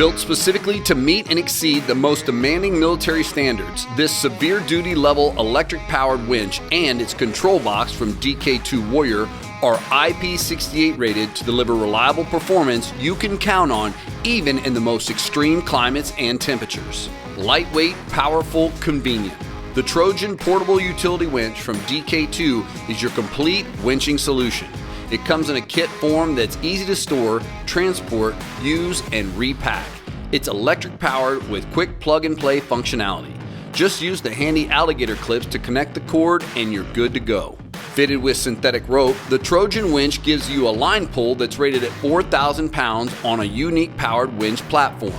Built specifically to meet and exceed the most demanding military standards, this severe duty level electric powered winch and its control box from DK2 Warrior are IP68 rated to deliver reliable performance you can count on even in the most extreme climates and temperatures. Lightweight, powerful, convenient. The Trojan portable utility winch from DK2 is your complete winching solution. It comes in a kit form that's easy to store, transport, use, and repack. It's electric powered with quick plug and play functionality. Just use the handy alligator clips to connect the cord and you're good to go. Fitted with synthetic rope, the Trojan winch gives you a line pull that's rated at 4,000 pounds on a unique powered winch platform.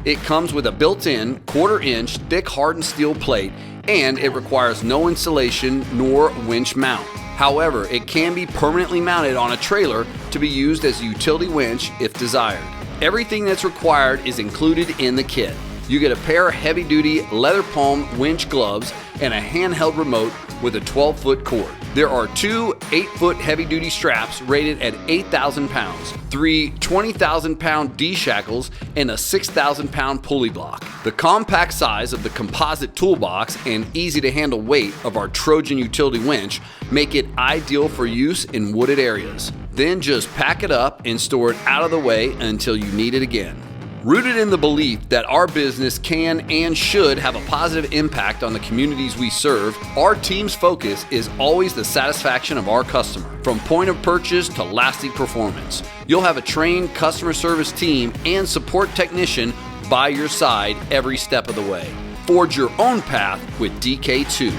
It comes with a built-in 1/4 inch thick hardened steel plate, and it requires no installation nor winch mount. However, it can be permanently mounted on a trailer to be used as a utility winch if desired. Everything that's required is included in the kit. You get a pair of heavy-duty leather palm winch gloves and a handheld remote with a 12-foot cord. There are 2 8-foot heavy-duty straps rated at 8,000 pounds, 3 20,000-pound D-shackles, and a 6,000-pound pulley block. The compact size of the composite toolbox and easy-to-handle weight of our Trojan utility winch make it ideal for use in wooded areas. Then just pack it up and store it out of the way until you need it again. Rooted in the belief that our business can and should have a positive impact on the communities we serve, our team's focus is always the satisfaction of our customer, from point of purchase to lasting performance. You'll have a trained customer service team and support technician by your side every step of the way. Forge your own path with DK2.